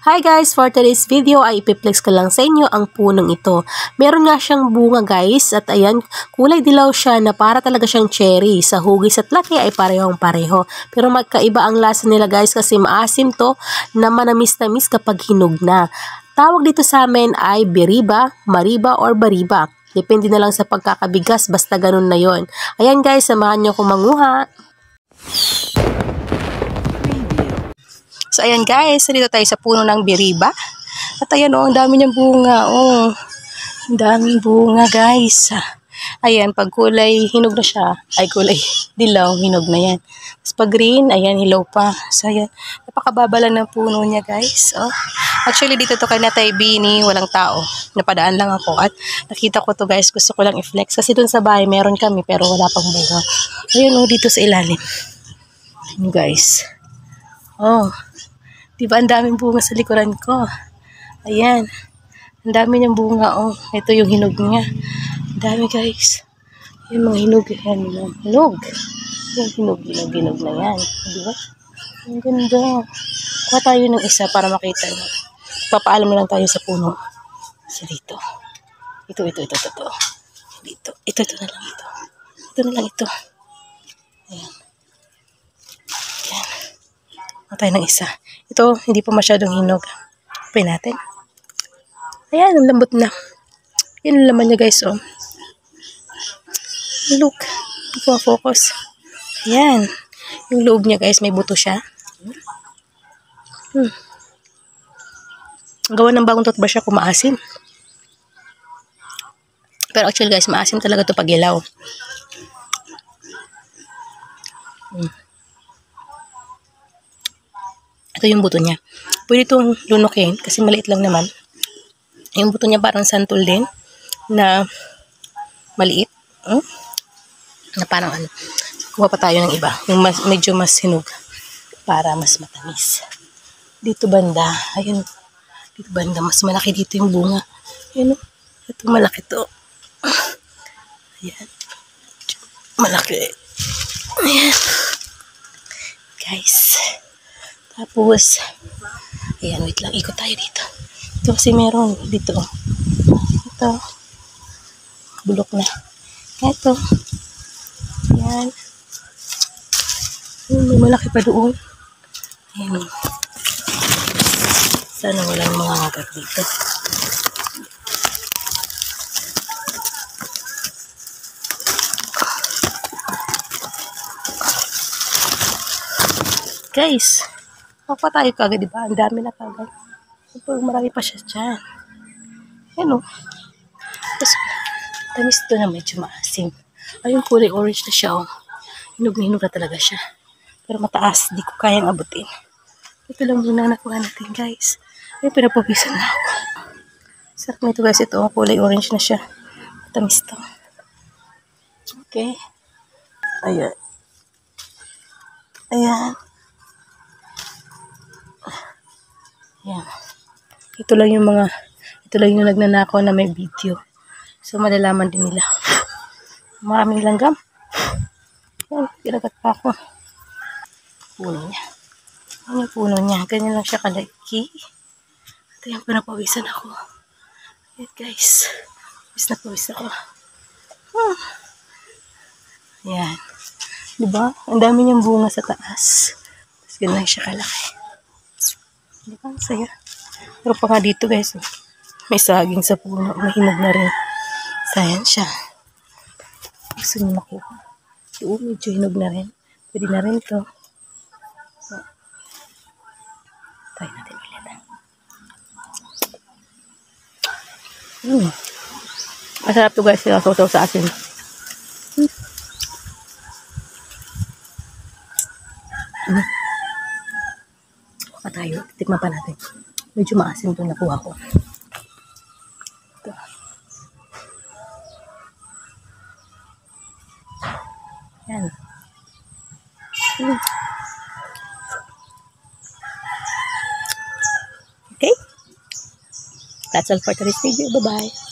Hi guys! For today's video ay ipiplex ko lang sa inyo ang punong ito. Meron nga siyang bunga guys at ayan, kulay dilaw siya na para talaga siyang cherry. Sa hugis at laki ay parehong pareho. Pero magkaiba ang lasa nila guys kasi maasim to na manamis-namis kapag hinog na. Tawag dito sa amin ay biriba, mariba or bariba. Depende na lang sa pagkakabigas basta ganun na yon. Ayan guys, samahan nyo akong manguha. So, ayan guys, dito tayo sa puno ng biriba. At ayan ang dami niyang bunga. Ang daming bunga guys. Ayan, pag kulay hinog na siya, ay kulay dilaw, hinog na yan. Tapos pag green, ayan, hilaw pa. So, ayan, napakababa lang ng puno niya guys. Actually, dito to kay Natay Bini, walang tao. Napadaan lang ako at nakita ko to guys, gusto ko lang i-flex. Kasi dun sa bahay, meron kami pero wala pang bunga. Ayun dito sa ilalim. Ayun guys. Diba ang daming bunga sa likuran ko? Ayan. Ang dami niyang bunga. Ito yung hinog niya. Ang dami guys. Yung mga hinog. Ayan, hinog. Yung hinog na yan. Diba? Ang ganda. Kuha tayo ng isa para makita nyo. Papaalam lang tayo sa puno. Sa dito. Ito. Dito. Ito na lang ito. Ito na lang ito. Ayan. Ayan. Kuha tayo ng isa. Ito, hindi pa masyadong hinog. Pwede natin. Ayan, ang lambot na. Yan ang laman niya guys, Look. Hindi ko focus. Ayan. Yung loob niya guys, may buto siya. Gawa ng bagong toothbrush siya kung maasim. Pero actually guys, maasim talaga ito pag ilaw. Ito yung buto niya. Pwede itong lunukin kasi maliit lang naman. Yung buto niya parang santol din na maliit. Na parang kuha pa tayo ng iba. Yung medyo mas hinog para mas matamis. Dito banda. Ayun. Dito banda. Mas malaki dito yung bunga. Ayun. Ito malaki to. Ayan. Malaki. Ayan. Guys. Tapos, ayan, wait lang, ikot tayo dito. Ito kasi meron, dito. Ito, bulok na. Ito, ayan. May malaki pa doon. Ayan. Sana walang mga agat dito. Guys, pa tayo kagad, diba? Ang dami na kagad. Marami pa siya dyan. Ayan Tapos, tamis ito na medyo maasim. Ayun, kulay orange na siya, Hinog na talaga siya. Pero mataas, di ko kayang abutin. Ito lang muna nakuha natin, guys. Ayun, pinapawisan na ako. Sarap nito, guys. Ito, kulay orange na siya. Matamis to. Okay. Ayan. Ayan. Yan. Ito lang yung nagnanakaw na may video. So, malalaman din nila. Maraming langgam. Yan, kinagat pa ako. Puno niya. Yan yung puno niya. Ganyan lang siya kalaki. Ito yung pinapawisan ako. Yan guys. Pawis ako. Yan. Diba? Ang dami niyang bunga sa taas. Tapos ganyan lang siya kalaki. Hindi ba? Ang saya. Pero pa nga dito guys, may saging sa puno. Mahinog na rin. Sayan siya. Gusto niyo makuha. Ito, medyo hinog na rin. Pwede na rin ito. So, try natin ulit. Masarap to guys. Sinasawsaw sa asin. Tayo, tikman pa natin. Medyo maasim itong nakuha ko. Ito. Yan. Okay? That's all for today's video. Bye-bye.